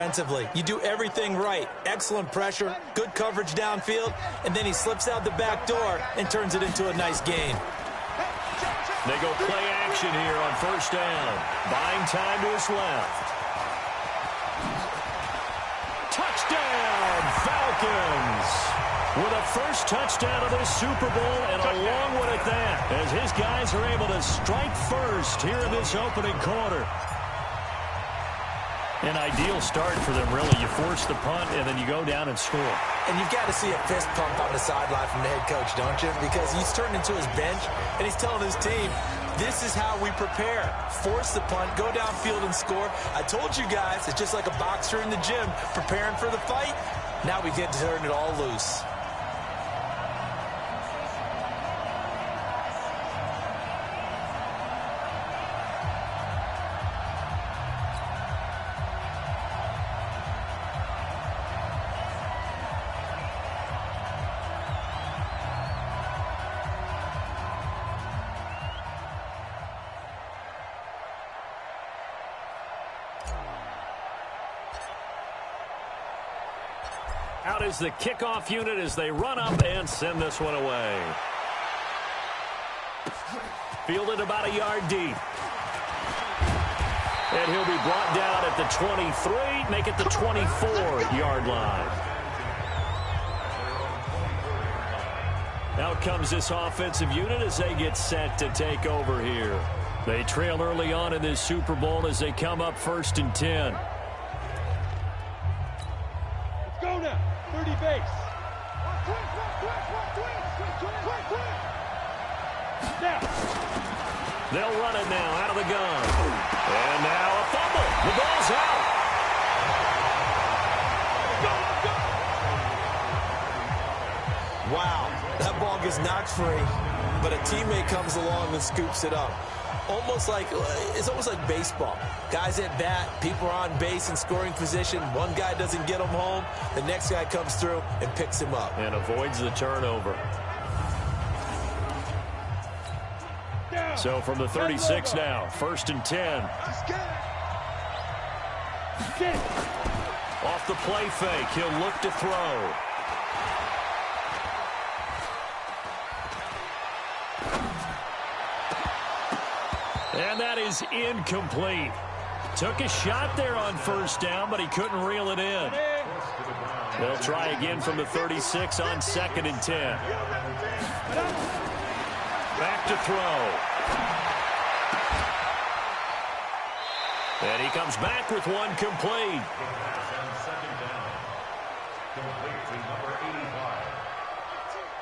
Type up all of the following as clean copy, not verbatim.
Defensively, you do everything right. Excellent pressure, good coverage downfield, and then he slips out the back door and turns it into a nice gain. They go play action here on first down. Buying time to his left. Touchdown, Falcons! With a first touchdown of this Super Bowl, and a long one at that, as his guys are able to strike first here in this opening quarter. An ideal start for them, really. You force the punt, and then you go down and score. And you've got to see a fist pump on the sideline from the head coach, don't you? Because he's turned into his bench, and he's telling his team, this is how we prepare. Force the punt, go downfield and score. I told you guys, it's just like a boxer in the gym preparing for the fight. Now we get to turn it all loose. Out is the kickoff unit as they run up and send this one away. Fielded about a yard deep. And he'll be brought down at the 23, make it the 24-yard line. Out comes this offensive unit as they get set to take over here. They trail early on in this Super Bowl as they come up 1st and 10. Go now, 30 base. Now. They'll run it now out of the gun. And now a fumble. The ball's out. Wow, that ball gets knocked free, but a teammate comes along and scoops it up. It's almost like baseball. Guys at bat, people are on base in scoring position. One guy doesn't get him home. The next guy comes through and picks him up. And avoids the turnover. So from the 36 now, 1st and 10. Off the play fake, he'll look to throw. And that is incomplete. Took a shot there on 1st down, but he couldn't reel it in. They'll try again from the 36 on 2nd and 10. Back to throw. And he comes back with one complete. Second down. Complete to number 85.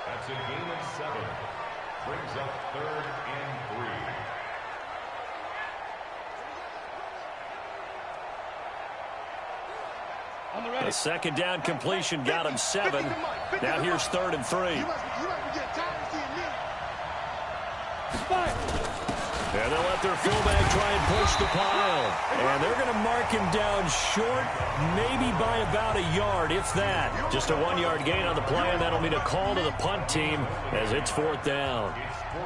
That's a gain of 7. Brings up 3rd and 3. A 2nd down completion got him 7. Now here's 3rd and 3. And they'll let their fullback try and push the pile. And they're going to mark him down short, maybe by about a yard, if that. Just a 1-yard gain on the play, and that'll mean a call to the punt team as it's 4th down.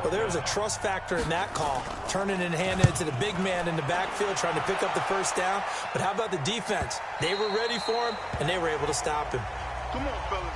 Well, there's a trust factor in that call, turning and handing it to the big man in the backfield, trying to pick up the 1st down. But how about the defense? They were ready for him, and they were able to stop him. Come on, fellas.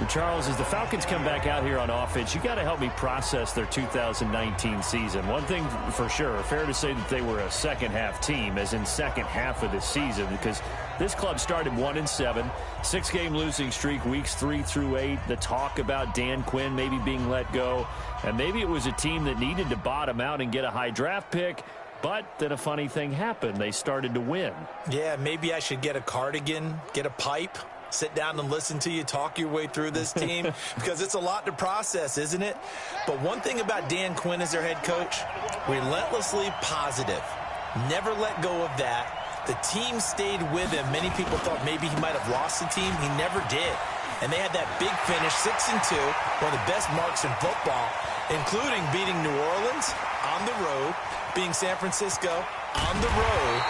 Charles, as the Falcons come back out here on offense, you got to help me process their 2019 season. One thing for sure, fair to say that they were a second-half team, as in second half of the season, because this club started 1-7, 6-game losing streak, weeks 3 through 8. The talk about Dan Quinn maybe being let go, and maybe it was a team that needed to bottom out and get a high draft pick. But then a funny thing happened. They started to win. Yeah, maybe I should get a cardigan, get a pipe, sit down and listen to you talk your way through this team, because it's a lot to process, isn't it? But one thing about Dan Quinn as their head coach, relentlessly positive. Never let go of that. The team stayed with him. Many people thought maybe he might have lost the team. He never did. And they had that big finish, 6-2, one of the best marks in football, including beating New Orleans on the road, beating San Francisco on the road.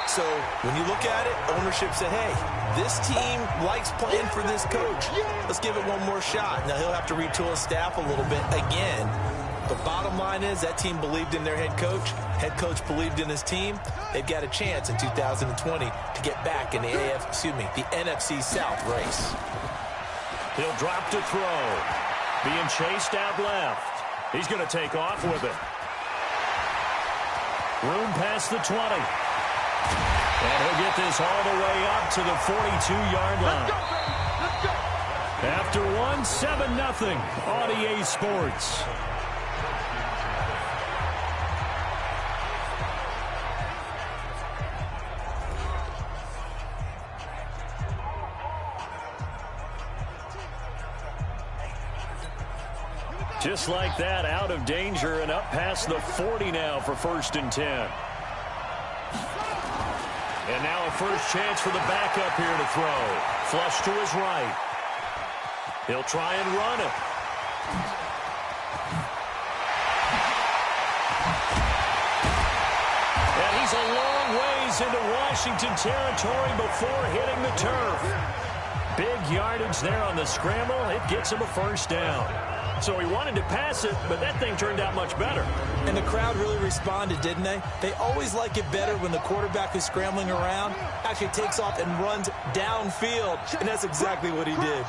So when you look at it, ownership said, hey, this team likes playing for this coach. Let's give it one more shot. Now he'll have to retool his staff a little bit again. But bottom line is that team believed in their head coach. Head coach believed in his team. They've got a chance in 2020 to get back in the NFC South race. He'll drop to throw. Being chased out left. He's going to take off with it. Room past the 20. And he'll get this all the way up to the 42-yard line. Let's go. After one, 7-0 on EA Sports. Just like that, out of danger and up past the 40 now for 1st and 10. And now a first chance for the backup here to throw. Flush to his right. He'll try and run it. And he's a long ways into Washington territory before hitting the turf. Big yardage there on the scramble. It gets him a first down. So he wanted to pass it, but that thing turned out much better. And the crowd really responded, didn't they? They always like it better when the quarterback who's scrambling around actually takes off and runs downfield. And that's exactly what he did.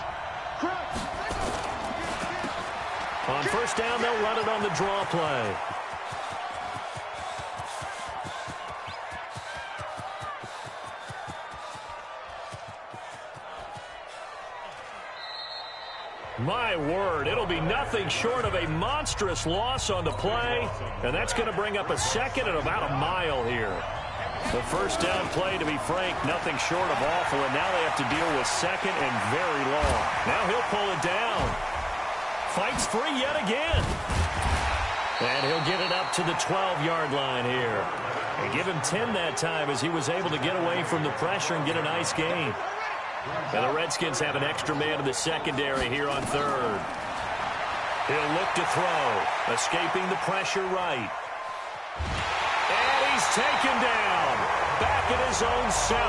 On first down, they'll run it on the draw play. My word, it'll be nothing short of a monstrous loss on the play, and that's going to bring up a second and about a mile here. The first down play, to be frank, nothing short of awful, and now they have to deal with second and very long. Now he'll pull it down. Fights free yet again. And he'll get it up to the 12-yard line here. And give him 10 that time as he was able to get away from the pressure and get a nice gain. And the Redskins have an extra man in the secondary here on third. He'll look to throw. Escaping the pressure right. And he's taken down. Back at his own 7.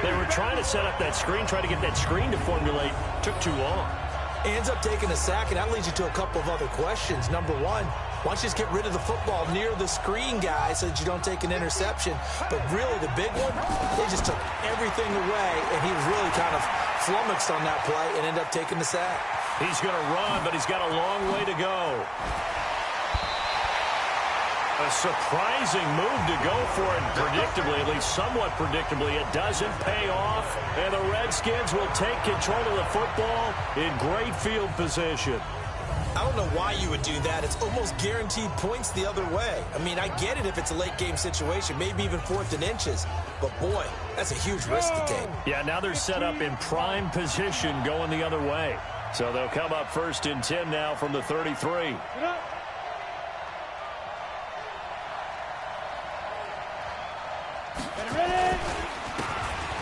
They were trying to set up that screen, try to get that screen to formulate. Took too long. He ends up taking a sack, and that leads you to a couple of other questions. Number one, why don't you just get rid of the football near the screen guy so that you don't take an interception? But really, the big one, they just took everything away, and he was really kind of flummoxed on that play and ended up taking the sack. He's going to run, but he's got a long way to go. A surprising move to go for it predictably, at least somewhat predictably. It doesn't pay off, and the Redskins will take control of the football in great field position. I don't know why you would do that. It's almost guaranteed points the other way. I mean, I get it if it's a late game situation, maybe even 4th and inches. But, boy, that's a huge risk to take. Yeah, now they're set up in prime position going the other way. So they'll come up 1st and 10 now from the 33.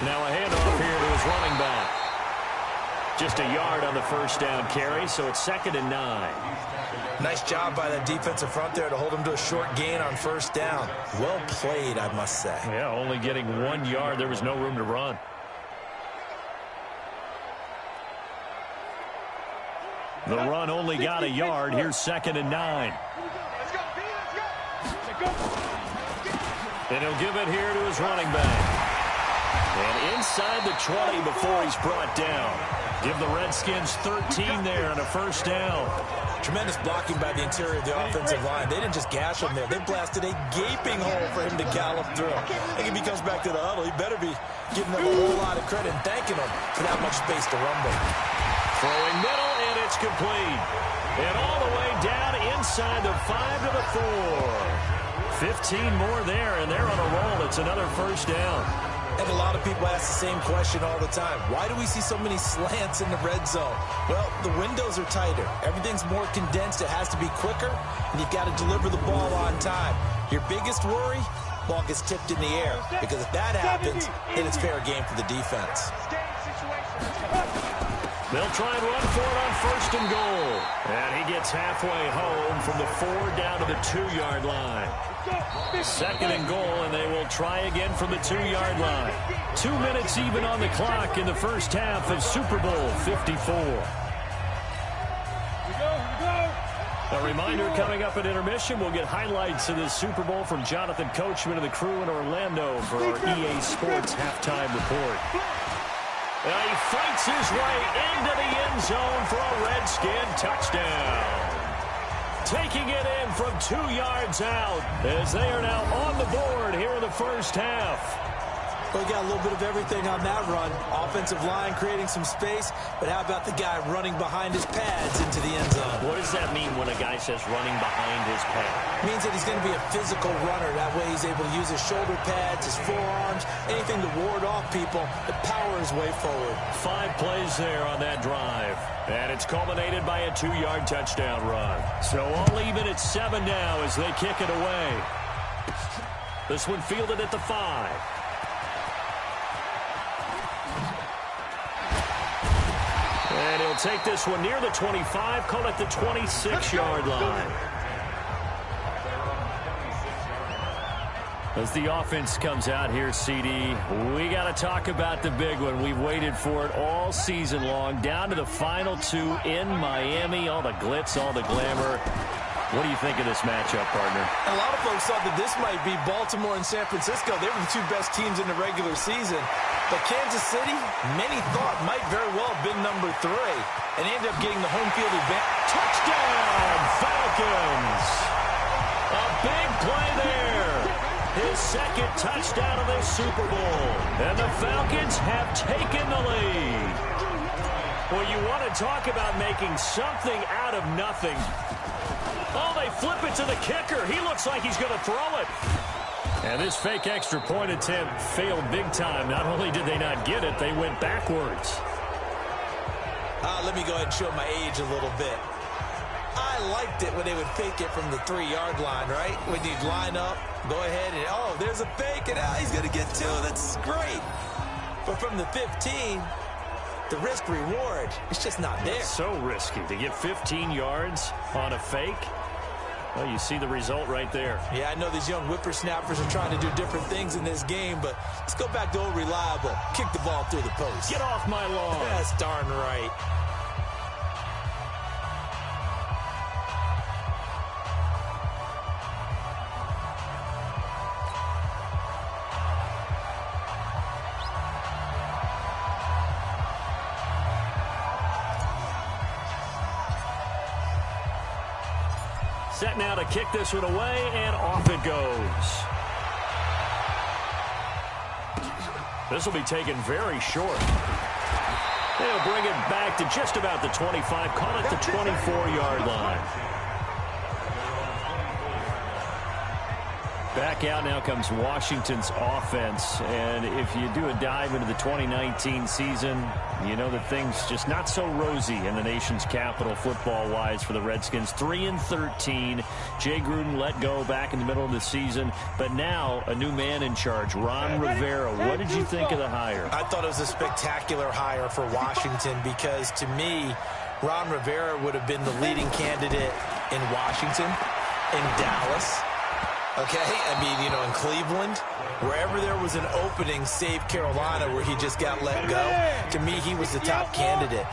Now a handoff here to his running back. Just a yard on the first down carry, so it's 2nd and 9. Nice job by that defensive front there to hold him to a short gain on first down. Well played, I must say. Yeah, only getting 1 yard. There was no room to run. The run only got a yard. Here's 2nd and 9. And he'll give it here to his running back. And inside the 20 before he's brought down. Give the Redskins 13 there on a first down. Tremendous blocking by the interior of the offensive line. They didn't just gash him there. They blasted a gaping hole for him to gallop through. I think if he comes back to the huddle, he better be giving them a whole lot of credit and thanking them for that much space to rumble. Throwing middle, and it's complete. And all the way down inside the 5 to the 4. 15 more there, and they're on a roll. It's another first down. And a lot of people ask the same question all the time. Why do we see so many slants in the red zone? Well, the windows are tighter. Everything's more condensed. It has to be quicker, and you've got to deliver the ball on time. Your biggest worry, ball gets tipped in the air, because if that happens, then it's fair game for the defense. They'll try and run for it on 1st and goal. And he gets halfway home from the 4 down to the 2-yard line. 2nd and goal, and they will try again from the 2-yard line. 2 minutes even on the clock in the first half of Super Bowl 54. A reminder, coming up at intermission, we'll get highlights of this Super Bowl from Jonathan Coachman and the crew in Orlando for our EA Sports halftime report. He fights his way into the end zone for a Redskin touchdown. Taking it in from 2 yards out as they are now on the board here in the first half. We got a little bit of everything on that run. Offensive line creating some space, but how about the guy running behind his pads into the end zone? What does that mean when a guy says running behind his pad? It means that he's going to be a physical runner. That way he's able to use his shoulder pads, his forearms, anything to ward off people, to power his way forward. 5 plays there on that drive. And it's culminated by a 2-yard touchdown run. So all even at 7 now as they kick it away. This one fielded at the 5. And he'll take this one near the 25, call it the 26-yard line. As the offense comes out here, CD, we got to talk about the big one. We've waited for it all season long, down to the final 2 in Miami. All the glitz, all the glamour. What do you think of this matchup, partner? A lot of folks thought that this might be Baltimore and San Francisco. They were the 2 best teams in the regular season. But Kansas City, many thought might very well have been number 3. And ended up getting the home field advantage. Touchdown, Falcons! A big play there. His second touchdown of this Super Bowl. And the Falcons have taken the lead. Well, you want to talk about making something out of nothing. Oh, they flip it to the kicker. He looks like he's going to throw it. And this fake extra point attempt failed big time. Not only did they not get it, they went backwards. Let me go ahead and show my age a little bit. I liked it when they would fake it from the 3-yard line, right? When you'd line up, go ahead and, oh, there's a fake, and he's going to get 2. That's great. But from the 15, the risk-reward, it's just not there. It's so risky to get 15 yards on a fake. Well, you see the result right there. Yeah, I know these young whippersnappers are trying to do different things in this game, but let's go back to old reliable. Kick the ball through the post. Get off my lawn. That's darn right. Set now to kick this one away, and off it goes. This will be taken very short. They'll bring it back to just about the 25, call it the 24-yard line. Back out now comes Washington's offense, and if you do a dive into the 2019 season, you know that things just not so rosy in the nation's capital football-wise for the Redskins. 3-13. Jay Gruden let go back in the middle of the season, but now a new man in charge, Ron Rivera. What did you think of the hire? I thought it was a spectacular hire for Washington because, to me, Ron Rivera would have been the leading candidate in Washington, in Dallas. Okay, I mean, you know, in Cleveland, wherever there was an opening, save Carolina, where he just got let go, to me, he was the top candidate.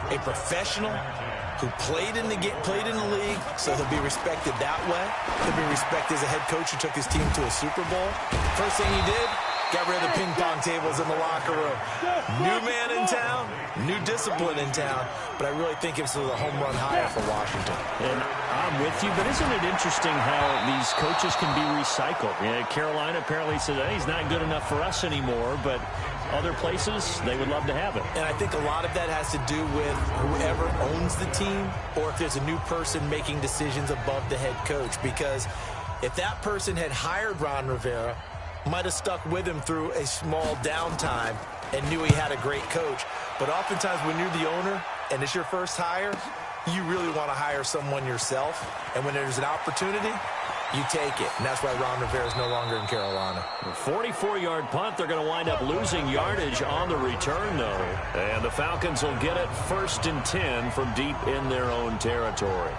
A professional who played in the league, so he'll be respected that way. He'll be respected as a head coach who took his team to a Super Bowl. First thing he did, got rid of the ping pong tables in the locker room. New man in town, new discipline in town, but I really think it's a home run hire for Washington. And I'm with you, but isn't it interesting how these coaches can be recycled? Yeah, Carolina apparently said, hey, he's not good enough for us anymore, but other places, they would love to have it. And I think a lot of that has to do with whoever owns the team, or if there's a new person making decisions above the head coach, because if that person had hired Ron Rivera, might have stuck with him through a small downtime and knew he had a great coach. But oftentimes when you're the owner and it's your first hire, you really want to hire someone yourself. And when there's an opportunity, you take it. And that's why Ron Rivera is no longer in Carolina. A 44-yard punt. They're going to wind up losing yardage on the return, though. And the Falcons will get it 1st and 10 from deep in their own territory.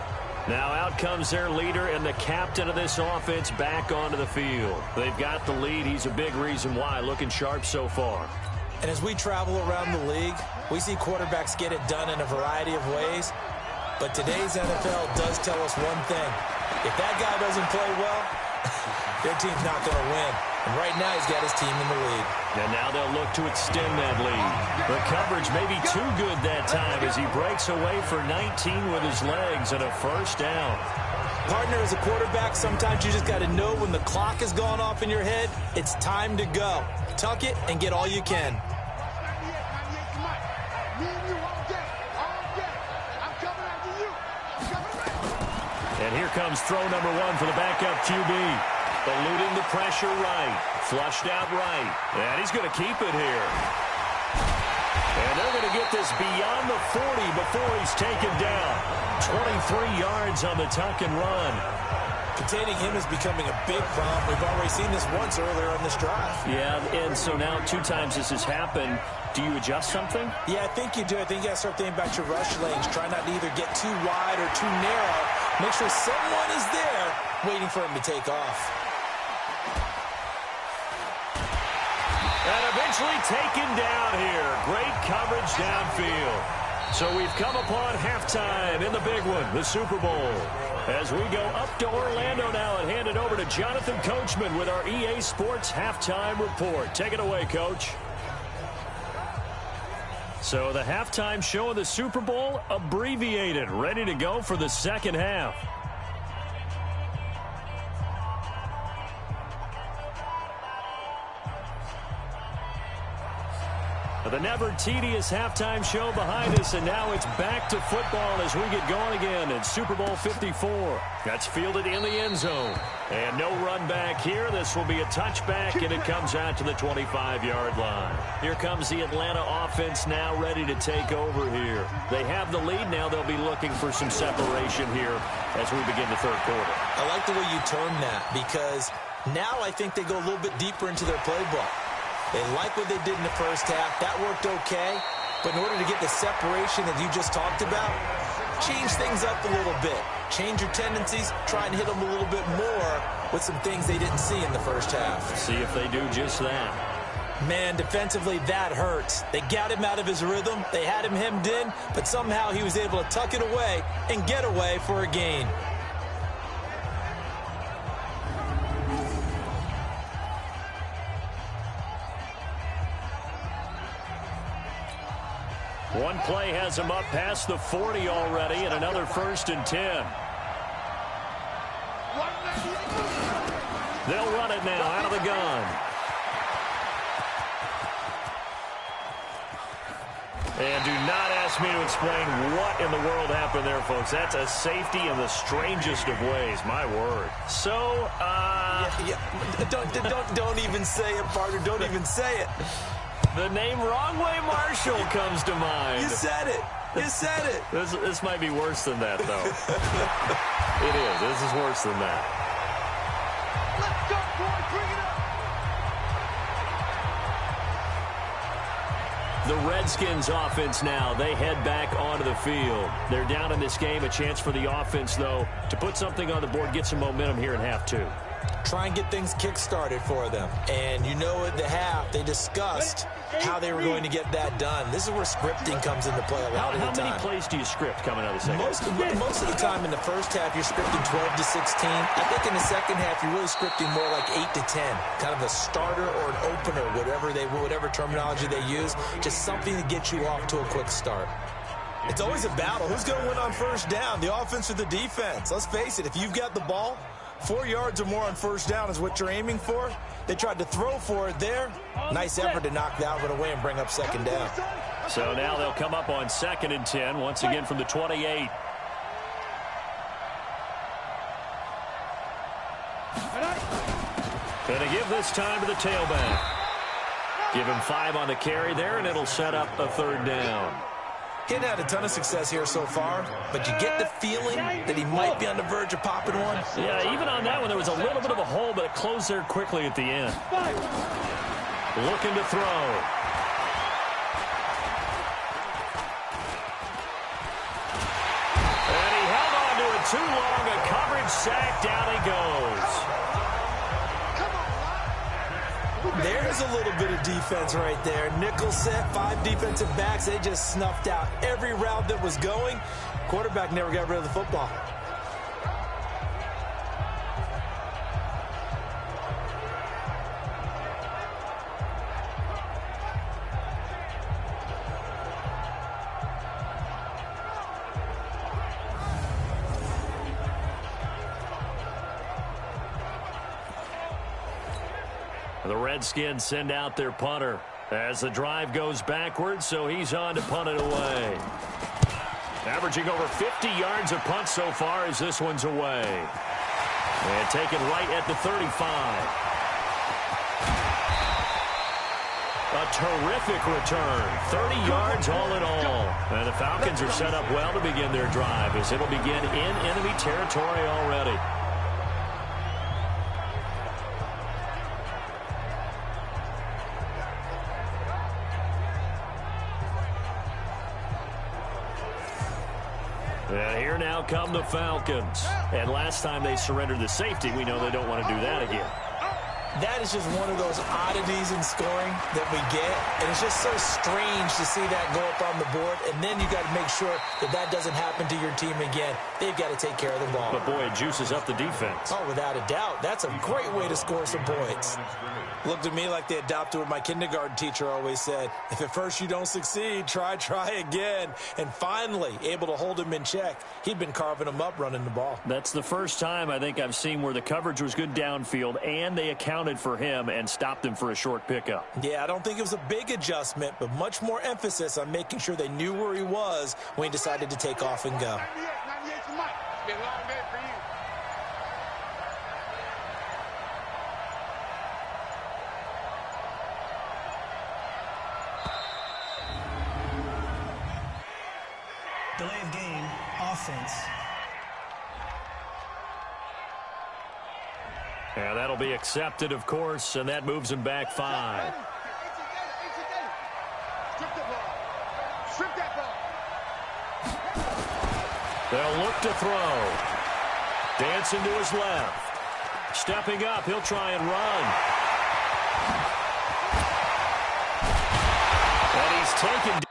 Now out comes their leader and the captain of this offense back onto the field. They've got the lead. He's a big reason why. Looking sharp so far. And as we travel around the league, we see quarterbacks get it done in a variety of ways. But today's NFL does tell us one thing. If that guy doesn't play well, their team's not going to win. And right now he's got his team in the lead. And now they'll look to extend that lead. The coverage may be too good that time as he breaks away for 19 with his legs and a first down. Partner, as a quarterback, sometimes you just got to know when the clock has gone off in your head, it's time to go. Tuck it and get all you can. And here comes throw number one for the backup QB. Eluding the pressure right. Flushed out right. And he's going to keep it here. And they're going to get this beyond the 40 before he's taken down. 23 yards on the tuck and run. Containing him is becoming a big problem. We've already seen this once earlier on this drive. Yeah, and so now 2 times this has happened. Do you adjust something? Yeah, I think you do. I think you got to start thinking about your rush lanes. Try not to either get too wide or too narrow. Make sure someone is there waiting for him to take off. And eventually taken down here. Great coverage downfield. So we've come upon halftime in the big one, the Super Bowl. As we go up to Orlando now and hand it over to Jonathan Coachman with our EA Sports Halftime Report. Take it away, Coach. So the halftime show of the Super Bowl, abbreviated, ready to go for the second half. The never tedious halftime show behind us, and now it's back to football as we get going again in Super Bowl 54. That's fielded in the end zone. And no run back here. This will be a touchback, and it comes out to the 25-yard line. Here comes the Atlanta offense now ready to take over here. They have the lead now. They'll be looking for some separation here as we begin the third quarter. I like the way you term that because now I think they go a little bit deeper into their playbook. They like what they did in the first half. That worked okay. But in order to get the separation that you just talked about, change things up a little bit. Change your tendencies. Try and hit them a little bit more with some things they didn't see in the first half. See if they do just that. Man, defensively, that hurts. They got him out of his rhythm. They had him hemmed in, but somehow he was able to tuck it away and get away for a gain. One play has him up past the 40 already, and another 1st and 10. They'll run it now out of the gun. And do not ask me to explain what in the world happened there, folks. That's a safety in the strangest of ways. My word. So, Don't even say it, partner. Don't even say it. The name Wrong Way Marshall comes to mind. You said it. You said it. This might be worse than that, though. It is. This is worse than that. Let's go, boy. Bring it up. The Redskins offense now, they head back onto the field. They're down in this game. A chance for the offense, though, to put something on the board, get some momentum here in half 2. Try and get things kick-started for them. And you know at the half, they discussed how they were going to get that done. This is where scripting comes into play a lot of the time. How many plays do you script coming out of the second half? Most of the time in the first half, you're scripting 12 to 16. I think in the second half, you're really scripting more like 8 to 10. Kind of a starter or an opener, whatever terminology they use. Just something to get you off to a quick start. It's always a battle. Who's going to win on first down, the offense or the defense? Let's face it, if you've got the ball, 4 yards or more on first down is what you're aiming for. They tried to throw for it there. Nice effort to knock that one away and bring up second down. So now they'll come up on 2nd and 10, once again from the 28. Going to give this time to the tailback. Give him 5 on the carry there, and it'll set up a 3rd down. He hadn't had a ton of success here so far, but you get the feeling that he might be on the verge of popping one. Yeah, even on that one, there was a little bit of a hole, but it closed there quickly at the end. Looking to throw. And he held on to it too long. A coverage sack. Down he goes. There There's a little bit of defense right there. Nickel set, 5 defensive backs. They just snuffed out every route that was going. Quarterback never got rid of the football. The Redskins send out their punter as the drive goes backwards, so he's on to punt it away. Averaging over 50 yards a punt so far as this one's away. And taken right at the 35. A terrific return. 30 yards all in all. And the Falcons are set up well to begin their drive as it'll begin in enemy territory already. And here now come the Falcons. And last time they surrendered the safety, we know they don't want to do that again. That is just one of those oddities in scoring that we get. And it's just so strange to see that go up on the board. And then you got to make sure that that doesn't happen to your team again. They've got to take care of the ball. But, boy, it juices up the defense. Oh, without a doubt. That's a great way to score some points. Looked at me like they adopted what my kindergarten teacher always said. If at first you don't succeed, try again. And finally, able to hold him in check. He'd been carving him up running the ball. That's the first time I think I've seen where the coverage was good downfield and they accounted for him and stopped him for a short pickup. Yeah, I don't think it was a big adjustment, but much more emphasis on making sure they knew where he was when he decided to take off and go. Delay of game, offense. Yeah, that'll be accepted, of course, and that moves him back 5. They'll look to throw. Dancing to his left. Stepping up, he'll try and run. And he's taken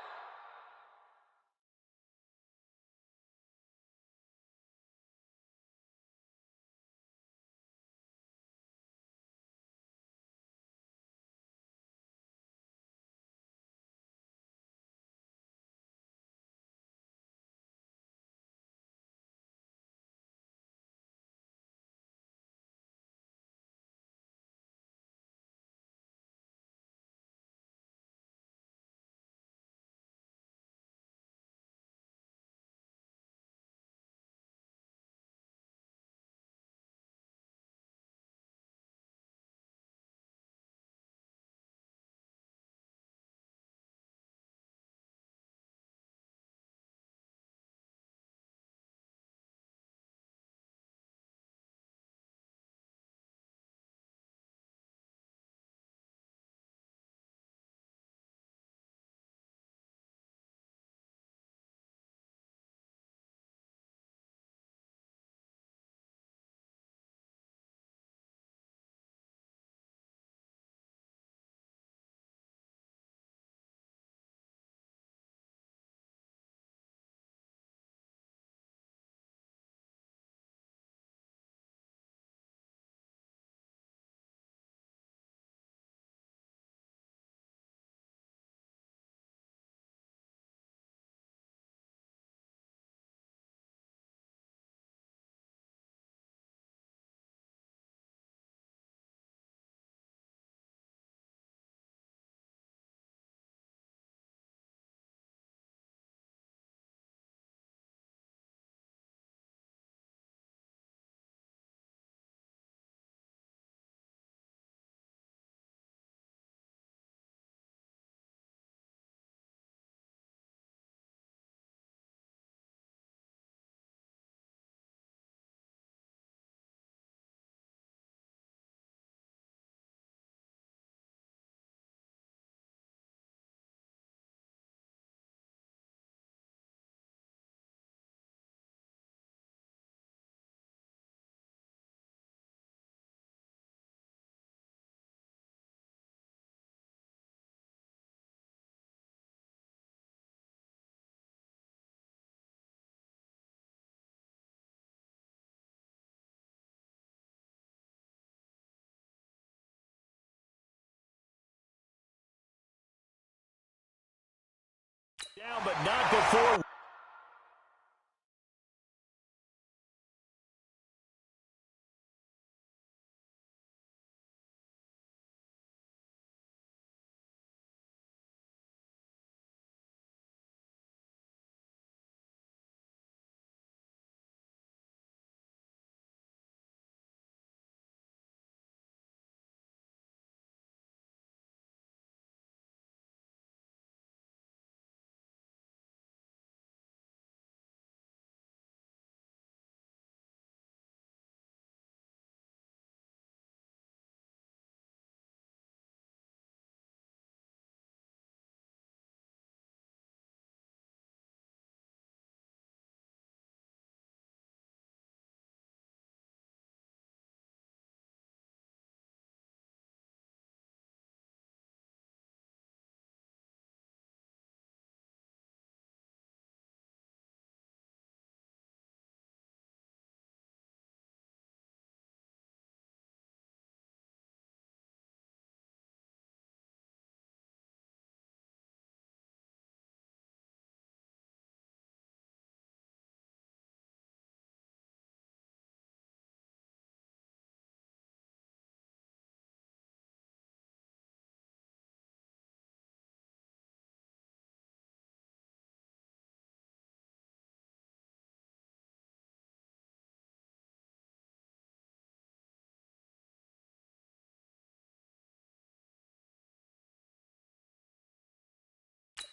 Down, but not before.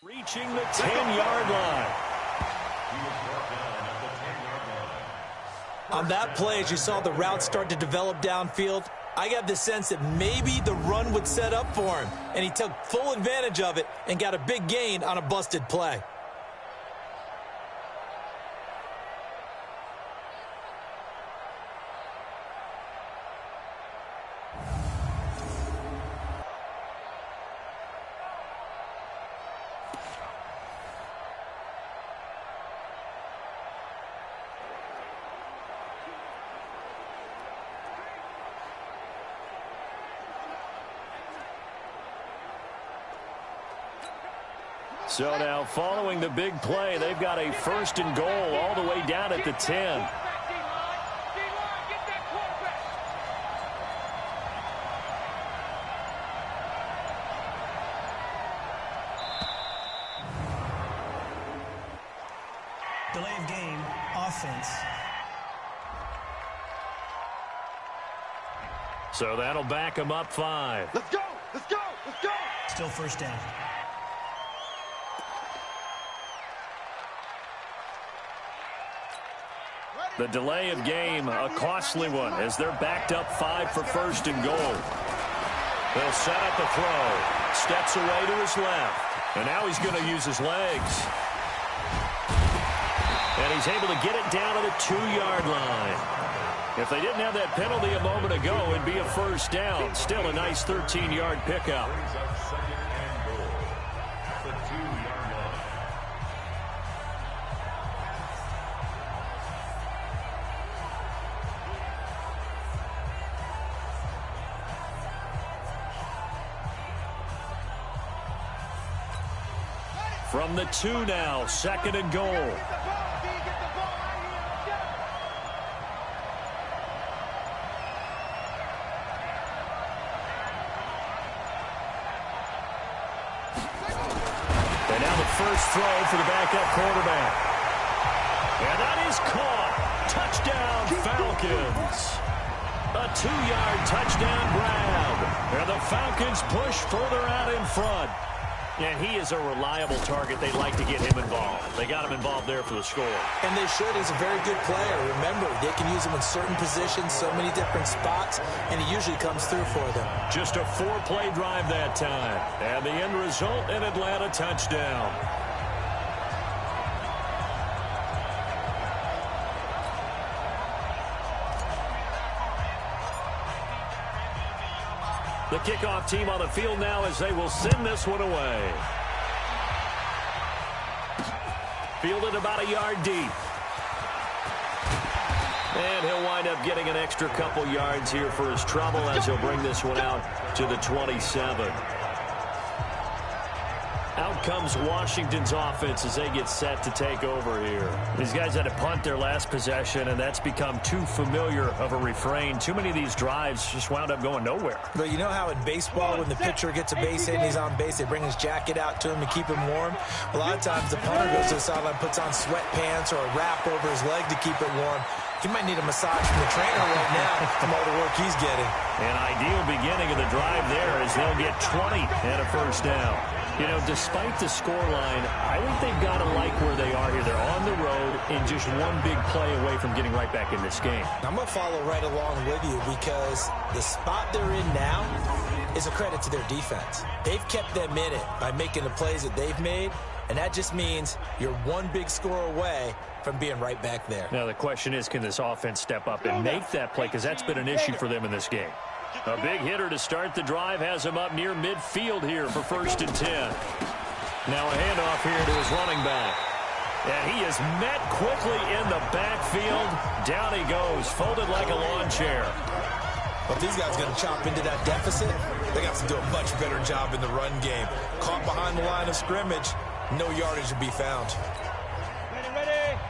Reaching the 10-yard line. On that play, as you saw the route start to develop downfield, I got the sense that maybe the run would set up for him, and he took full advantage of it and got a big gain on a busted play. So now following the big play, they've got a 1st and goal all the way down at the 10. Delay of game, offense. So that'll back them up 5. Let's go! Let's go! Let's go! Still first down. The delay of game, a costly one, as they're backed up 5 for 1st and goal. They'll set up the throw. Steps away to his left. And now he's going to use his legs. And he's able to get it down to the 2-yard line. If they didn't have that penalty a moment ago, it'd be a 1st down. Still a nice 13-yard pickup. From the 2 now, 2nd and goal. And now the first throw for the backup quarterback. And that is caught. Touchdown, Falcons. A 2-yard touchdown grab. And the Falcons push further out in front. And he is a reliable target. They'd like to get him involved. They got him involved there for the score. And they should. He's a very good player. Remember, they can use him in certain positions, so many different spots, and he usually comes through for them. Just a 4-play drive that time. And the end result, an Atlanta touchdown. The kickoff team on the field now as they will send this one away. Fielded about a yard deep. And he'll wind up getting an extra couple yards here for his trouble as he'll bring this one out to the 27. Out comes Washington's offense as they get set to take over here. These guys had to punt their last possession, and that's become too familiar of a refrain. Too many of these drives just wound up going nowhere. But you know how in baseball, when the pitcher gets a base hit and he's on base, they bring his jacket out to him to keep him warm? A lot of times the punter goes to the sideline, puts on sweatpants or a wrap over his leg to keep it warm. He might need a massage from the trainer right now from all the work he's getting. An ideal beginning of the drive there as they'll get 20 and a first down. You know, despite the scoreline, I think they've got to like where they are here. They're on the road and just one big play away from getting right back in this game. I'm going to follow right along with you because the spot they're in now is a credit to their defense. They've kept them in it by making the plays that they've made, and that just means you're one big score away from being right back there. Now the question is, can this offense step up and make that play? Because that's been an issue for them in this game. A big hitter to start the drive has him up near midfield here for 1st and 10. Now a handoff here to his running back. And he is met quickly in the backfield. Down he goes, folded like a lawn chair. But these guys are going to chop into that deficit. They got to do a much better job in the run game. Caught behind the line of scrimmage, no yardage to be found. Ready.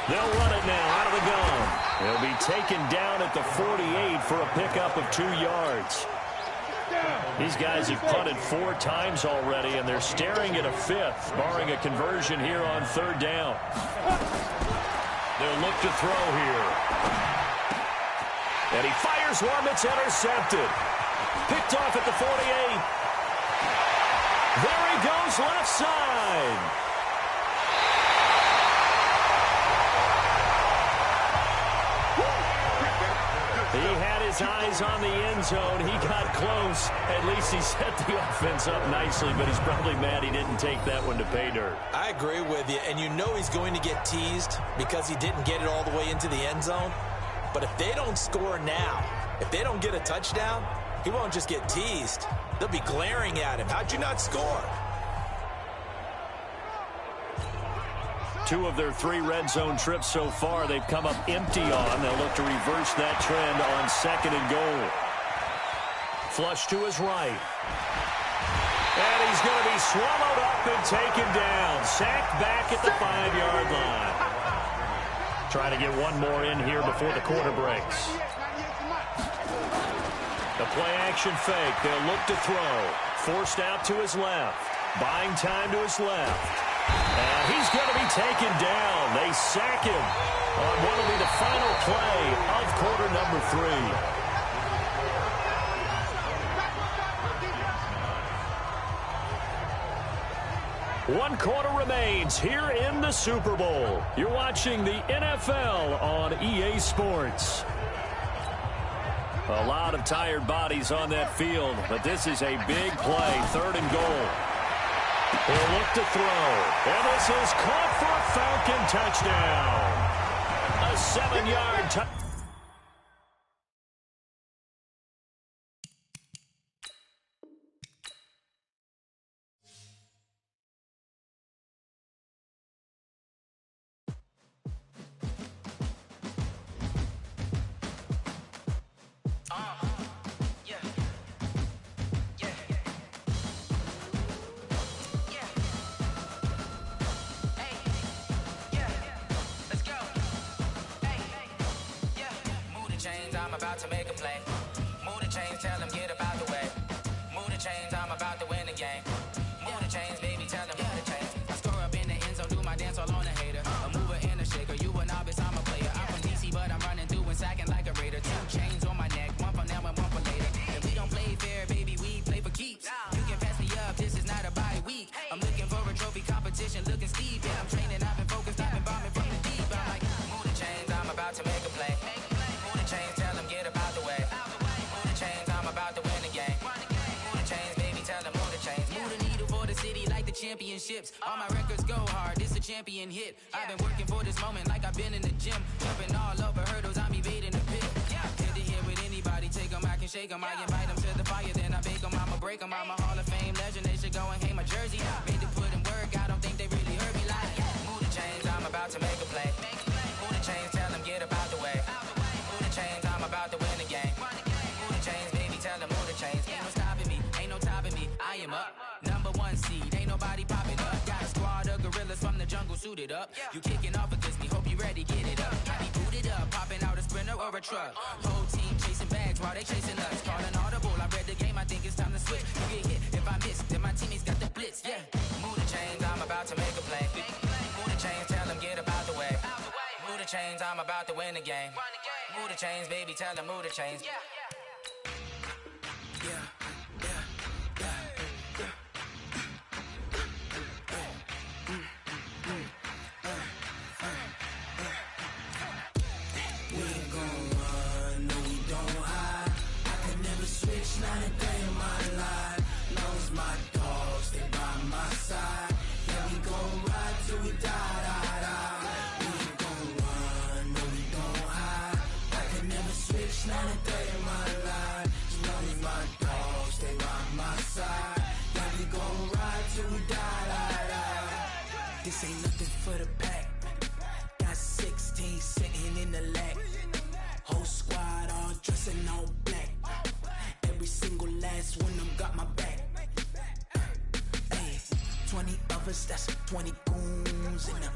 They'll run it now out of the gun. They'll be taken down at the 48 for a pickup of 2 yards. These guys have punted 4 times already, and they're staring at a 5th, barring a conversion here on 3rd down. They'll look to throw here. And he fires one that's intercepted. Picked off at the 48. There he goes left side. He had his eyes on the end zone. He got close. At least he set the offense up nicely, but he's probably mad he didn't take that one to pay dirt. I agree with you, and you know he's going to get teased because he didn't get it all the way into the end zone. But if they don't score now, if they don't get a touchdown, he won't just get teased. They'll be glaring at him. How'd you not score? 2 of their 3 red zone trips so far, they've come up empty on. They'll look to reverse that trend on 2nd and goal. Flush to his right. And he's going to be swallowed up and taken down. Sacked back at the 5-yard line. Trying to get one more in here before the quarter breaks. The play-action fake. They'll look to throw. Forced out to his left. Buying time to his left. And he's going to be taken down. They sack him on what will be the final play of quarter number 3. 1 quarter remains here in the Super Bowl. You're watching the NFL on EA Sports. A lot of tired bodies on that field, but this is a big play, 3rd and goal. He'll look to throw. And this is caught for a Falcon touchdown. A 7-yard touchdown. I'm about to make a play. Move the chains, tell them get about the way. Move the chains, I'm about to win the game. Move the chains, baby, tell them move the chains. I score up in the end zone, do my dance all on a hater. A mover and a shaker, you a novice, I'm a player. I'm from DC, but I'm running through and sacking like a raider. 2 chains on my neck, one for now and one for later. If we don't play fair, baby, we play for keeps. You can pass me up, this is not a bye week. I'm looking for a trophy competition, looking steep. Yeah, I'm training, I've been focused, I've been bombing from the deep. I'm like, move the chains, I'm about to make a play. Move the chains, tell them get about the way. Move the chains, I'm about to win the game. Move the chains, baby, tell them move the chains. Move the needle for the city like the championships. All my records go hard, this a champion hit. I've been working for this moment like I've been in the gym. Jumping all over hurdles, I'm evading the pit. Head to head with anybody, take them, I can shake them. I invite them to the fire, then I bake them. I'ma break them, I'm a Hall of Fame legend. They should go and hang my jersey. Made to put in work, I don't think they really heard me like. Move the chains, I'm about to make a play. Move the chains, tell them get about the way. Move the chains, I'm about to win the game. suited up. You kicking off against me, hope you ready, get it up. I be booted up, popping out a Sprinter or a truck. Whole team chasing bags while they chasing us. Calling audible, I read the game, I think it's time to switch. You get hit if I miss, then my teammates got the blitz, yeah. Move the chains, I'm about to make a play. Move the chains, tell them get about the way. Move the chains, I'm about to win the game. Move the chains, baby, tell them move the chains. Yeah. Not a day in my life, long as my dogs stay by my side. Yeah, we gon' ride till we die, die, die. We ain't gon' run, no we don't hide. I can never switch, not a day in my life, as long as my dogs stay by my side. Yeah, we gon' ride till we die, die, die. This ain't nothing for the pack. Got 16 sitting in the lap. Whole squad all dressing all black. Every single last one of them got my back. Hey, 20 of us, that's 20 goons in the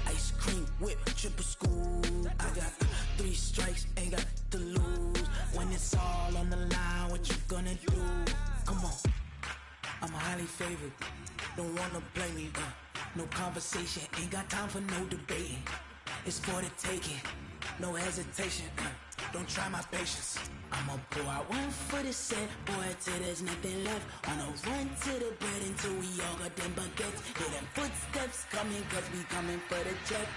ice cream whip, triple school. I got 3 strikes, ain't got to lose. When it's all on the line, what you gonna do? Come on, I'm highly favored. Don't wanna blame me. No conversation, ain't got time for no debating. It's for the taking, no hesitation. Don't try my patience. I'ma pour out one for the set, boy, till there's nothing left. On a run to the bread until we all got them baguettes. Hear them footsteps coming, cause we coming for the check.